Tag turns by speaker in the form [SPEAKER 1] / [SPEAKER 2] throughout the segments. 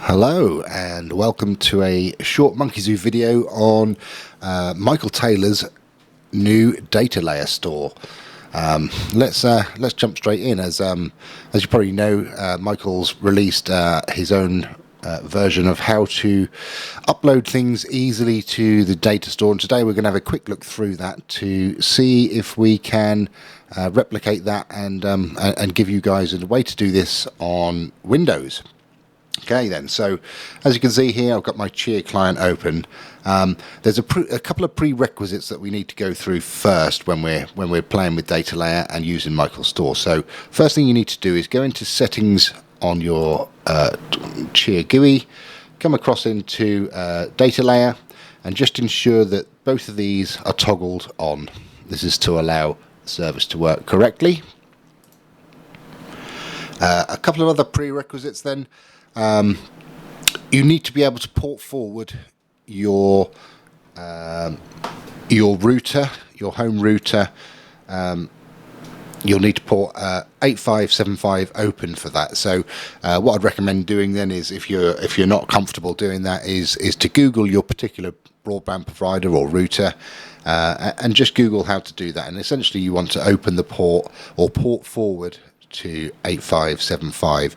[SPEAKER 1] Hello and welcome to a short Monkeyzoo video on Michael Taylor's new data layer store. Let's jump straight in. As you probably know, Michael's released his own version of how to upload things easily to the data store, and today we're going to have a quick look through that to see if we can replicate that and give you guys a way to do this on Windows. Okay then, so as you can see here, I've got my Cheer client open. There's a couple of prerequisites that we need to go through first when we're playing with data layer and using Michael Store. So first thing you need to do is go into settings on your Cheer GUI, come across into data layer, and just ensure that both of these are toggled on. This is to allow the service to work correctly. A couple of other prerequisites then. You need to be able to port forward your router, your home router. You'll need to port 8575 open for that. So what I'd recommend doing then is, if you're not comfortable doing that, is to Google your particular broadband provider or router and just Google how to do that. And essentially you want to open the port or port forward to 8575.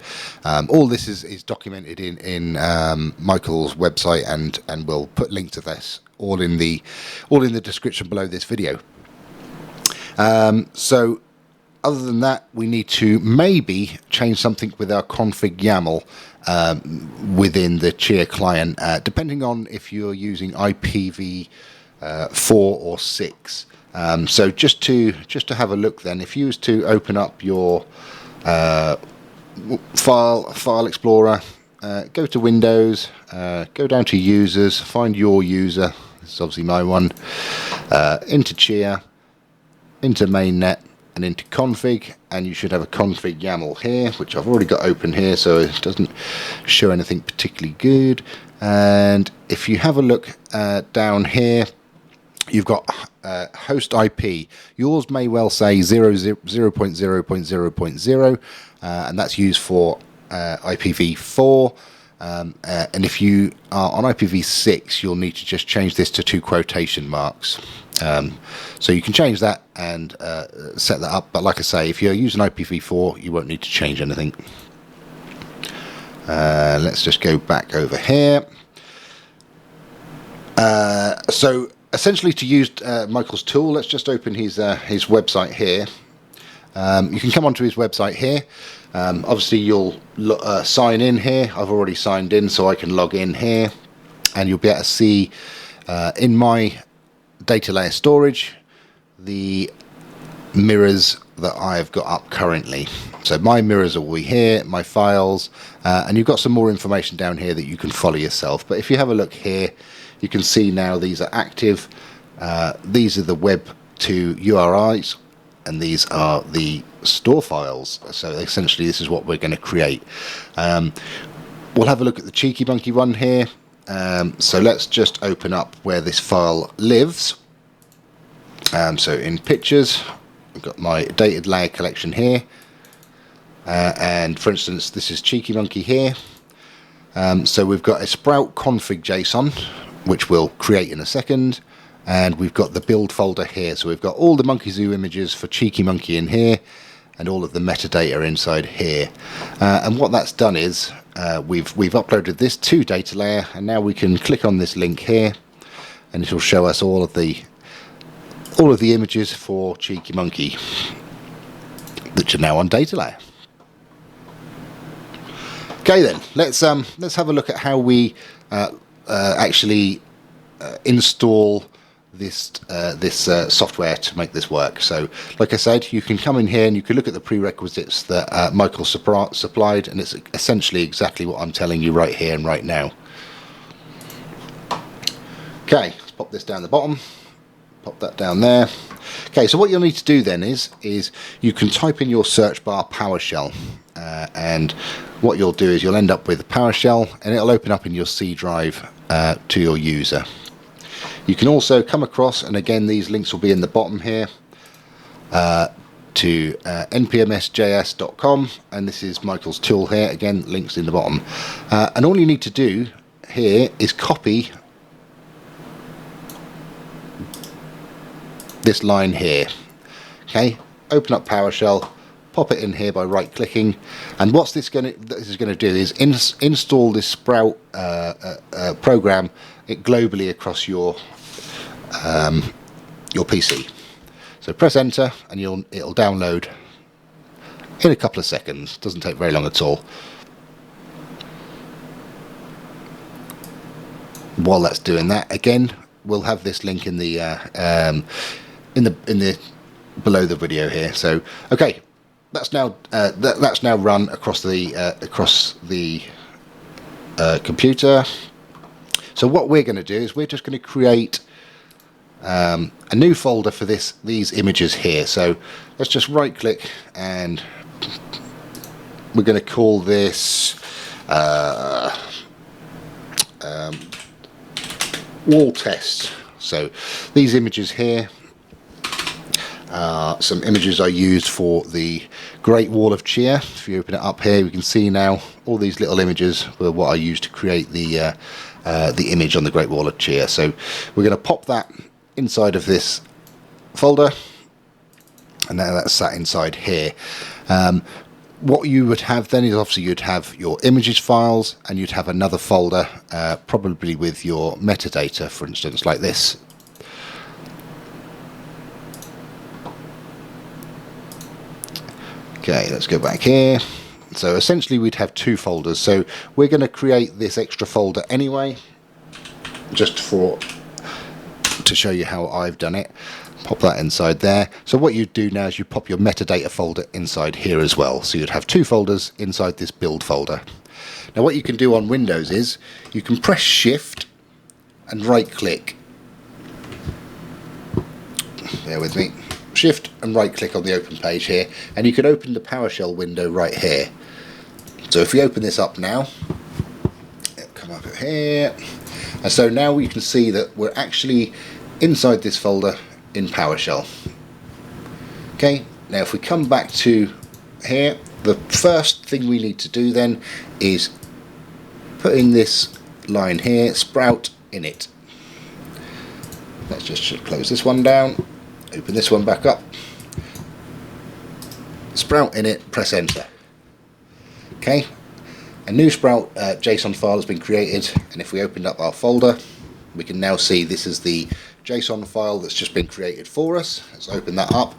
[SPEAKER 1] All this is documented in Michael's website, and we'll put links to this all in the description below this video. So other than that, we need to maybe change something with our config YAML within the Cheer client, depending on if you're using IPv4 or 6. So just to have a look then, if you was to open up your file explorer, go to Windows, go down to users, find your user, this is obviously my one, into Cheer, into mainnet, and into config, and you should have a config YAML here, which I've already got open here, so it doesn't show anything particularly good. And if you have a look down here, you've got host IP. Yours may well say 0.0.0.0.0, and that's used for IPv4. And if you are on IPv6, you'll need to just change this to 2 quotation marks. So you can change that and set that up. But like I say, if you're using IPv4, you won't need to change anything. Let's just go back over here. So essentially, to use Michael's tool, let's just open his website here. You can come onto his website here. Obviously, you'll sign in here. I've already signed in, so I can log in here, and you'll be able to see in my data layer storage the mirrors that I've got up currently. So my mirrors will be here, my files, and you've got some more information down here that you can follow yourself. But if you have a look here, you can see now these are active. These are the Web2 URIs, and these are the store files. So essentially this is what we're going to create. We'll have a look at the Cheeky Monkey one here. So let's just open up where this file lives. So in pictures, I've got my data layer collection here. And for instance, this is Cheeky Monkey here. So we've got a Sprout config JSON, which we'll create in a second, and we've got the build folder here. So we've got all the Monkeyzoo images for Cheeky Monkey in here, and all of the metadata inside here. And what that's done is we've uploaded this to data layer, and now we can click on this link here, and it'll show us all of the images for Cheeky Monkey that are now on data layer. Okay then, let's have a look at how we actually install this software to make this work. So like I said, you can come in here and you can look at the prerequisites that Michael supplied, and it's essentially exactly what I'm telling you right here and right now. Okay, let's pop this down the bottom, pop that down there. Okay, so what you'll need to do then is you can type in your search bar PowerShell, and what you'll do is you'll end up with PowerShell, and it'll open up in your C drive to your user. You can also come across, and again these links will be in the bottom here, to npmsjs.com, and this is Michael's tool here. Again, links in the bottom. And all you need to do here is copy this line here. Okay, open up PowerShell, pop it in here by right clicking, and what this is going to do is install this Sprout program globally across your PC. So press enter and it'll download in a couple of seconds. Doesn't take very long at all. While that's doing that, again, we'll have this link in the below the video here. So okay, that's now run across the computer. So what we're going to do is we're just going to create a new folder for these images here. So let's just right click, and we're going to call this wall test. So these images here are some images I used for the Great Wall of Cheer. If you open it up here, we can see now all these little images were what I used to create the image on the Great Wall of Cheer. So we're going to pop that inside of this folder, and now that's sat inside here. What you would have then is obviously you'd have your images files, and you'd have another folder probably with your metadata, for instance, like this. Okay, let's go back here. So essentially we'd have two folders. So we're going to create this extra folder anyway, just to show you how I've done it. Pop that inside there. So what you do now is you pop your metadata folder inside here as well. So you'd have two folders inside this build folder. Now what you can do on Windows is you can press Shift and right click. Bear with me. Shift and right click on the open page here, and you can open the PowerShell window right here. So if we open this up now, it'll come up here, and so now we can see that we're actually inside this folder in PowerShell. Okay, now if we come back to here, the first thing we need to do then is putting this line here, Sprout, in it. Let's just close this one down. Open this one back up, Sprout in it, press enter. Okay, a new Sprout JSON file has been created, and if we opened up our folder, we can now see this is the JSON file that's just been created for us. Let's open that up,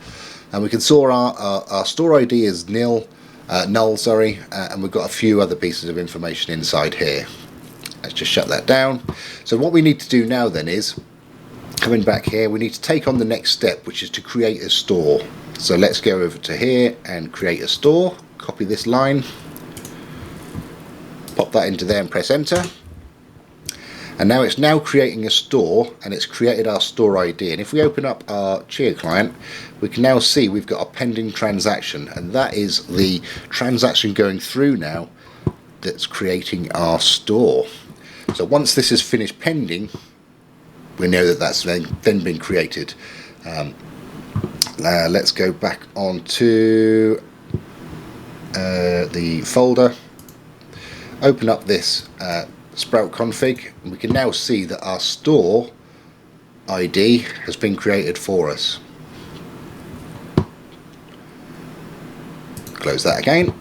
[SPEAKER 1] and we can saw our store ID is null, and we've got a few other pieces of information inside here. Let's just shut that down. So what we need to do now then is, coming back here, we need to take on the next step, which is to create a store. So let's go over to here and create a store. Copy this line, pop that into there and press enter. And now it's creating a store, and it's created our store ID. And if we open up our Cheer client, we can now see we've got a pending transaction, and that is the transaction going through now that's creating our store. So once this is finished pending, we know that that's then been created. Let's go back onto the folder, open up this Sprout config, and we can now see that our store ID has been created for us. Close that again.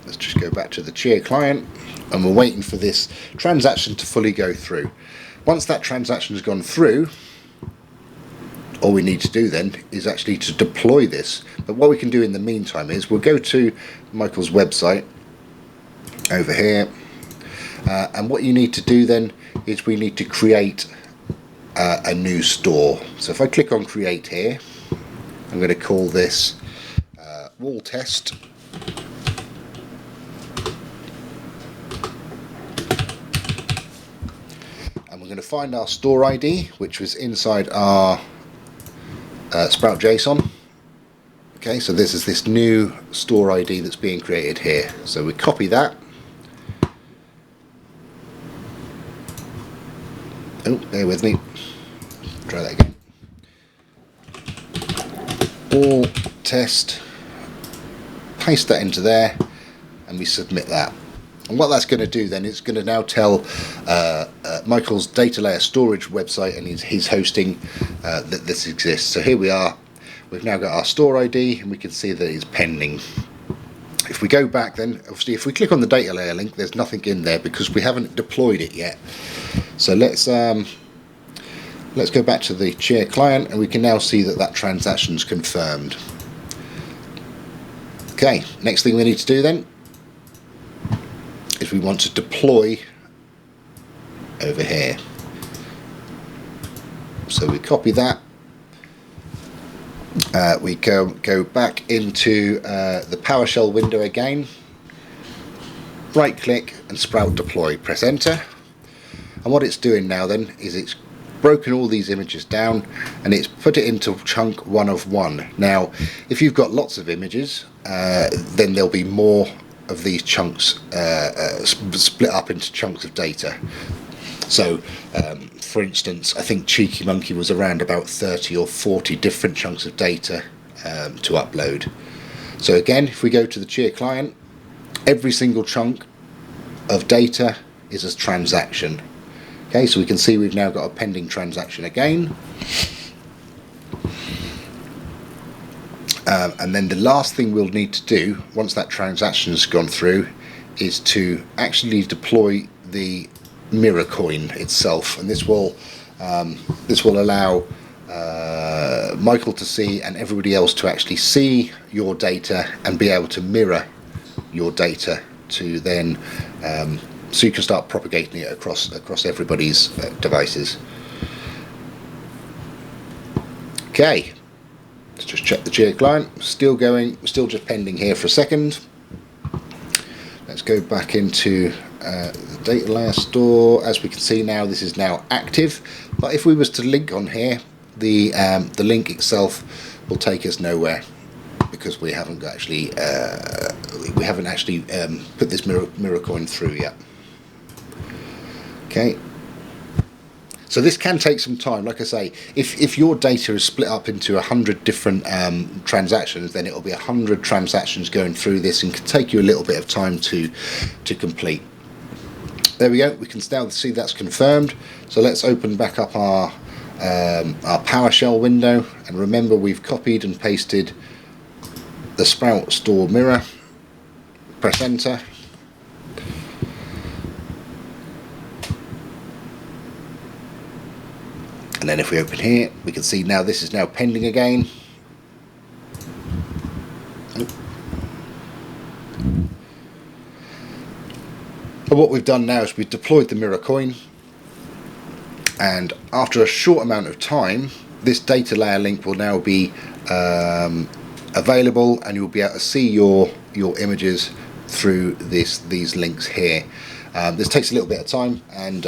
[SPEAKER 1] Let's just go back to the Cheer client, and we're waiting for this transaction to fully go through. Once that transaction has gone through, all we need to do then is actually to deploy this. But what we can do in the meantime is we'll go to Michael's website over here, and what you need to do then is we need to create a new store. So if I click on create here, I'm going to call this wall test. We're going to find our store ID, which was inside our Sprout JSON. Okay, so this is this new store ID that's being created here. So we copy that. Oh, bear with me. Try that again. All test, paste that into there, and we submit that. And what that's going to do then, it's going to now tell Michael's Datalayer Storage website and his hosting that this exists. So here we are, we've now got our store ID, and we can see that it's pending. If we go back then, obviously if we click on the data layer link, there's nothing in there because we haven't deployed it yet. So let's go back to the Cheer client, and we can now see that that transaction's confirmed. Okay, next thing we need to do then is we want to deploy over here. So we copy that. We go back into the PowerShell window again, right click and Sprout deploy, press enter, and what it's doing now then is it's broken all these images down and it's put it into chunk 1 of 1. Now if you've got lots of images, then there'll be more of these chunks split up into chunks of data. So for instance, I think Cheeky Monkey was around about 30 or 40 different chunks of data to upload. So again, if we go to the Cheer client, every single chunk of data is a transaction. Okay, so we can see we've now got a pending transaction again. And then the last thing we'll need to do once that transaction's gone through is to actually deploy the mirror coin itself, and this will allow Michael to see and everybody else to actually see your data and be able to mirror your data to then so you can start propagating it across everybody's devices. Okay, let's just check the Cheer client. Still going, still just pending here for a second. Let's go back into the Datalayer store. As we can see now, this is now active, but if we was to link on here, the link itself will take us nowhere because we haven't actually put this mirror coin through yet. Okay, so this can take some time. Like I say, if your data is split up into 100 different transactions, then it will be 100 transactions going through this and can take you a little bit of time to complete. There we go, we can now see that's confirmed. So let's open back up our PowerShell window, and remember we've copied and pasted the Sprout store mirror. Press enter. And then if we open here, we can see now this is now pending again. But what we've done now is we've deployed the mirror coin, and after a short amount of time, this data layer link will now be available, and you'll be able to see your images through these links here. This takes a little bit of time, and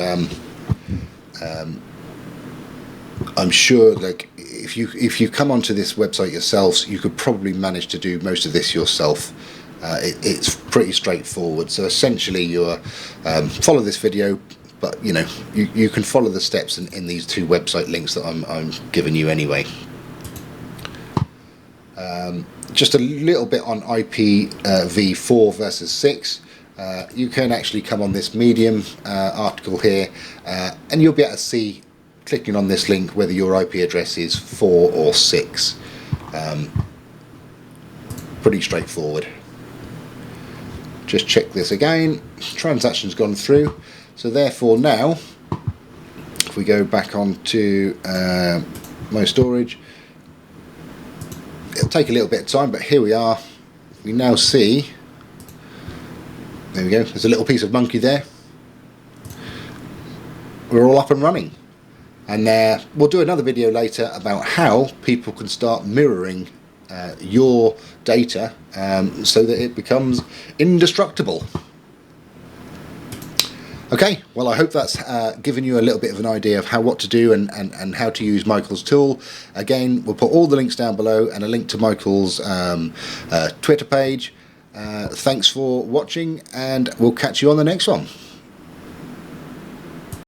[SPEAKER 1] I'm sure, like, if you come onto this website yourselves, you could probably manage to do most of this yourself. It's pretty straightforward. So essentially, you follow this video, but you can follow the steps in these two website links that I'm giving you anyway. Just a little bit on IPv4 versus 6. You can actually come on this Medium article here, and you'll be able to see, clicking on this link, whether your IP address is 4 or 6. Pretty straightforward. Just check this again. Transaction's gone through. So therefore now, if we go back onto my storage, it'll take a little bit of time, but here we are. We now see, there we go, there's a little piece of monkey there. We're all up and running. And we'll do another video later about how people can start mirroring your data so that it becomes indestructible. Okay, well, I hope that's given you a little bit of an idea of what to do and how to use Michael's tool. Again, we'll put all the links down below and a link to Michael's Twitter page. Thanks for watching, and we'll catch you on the next one.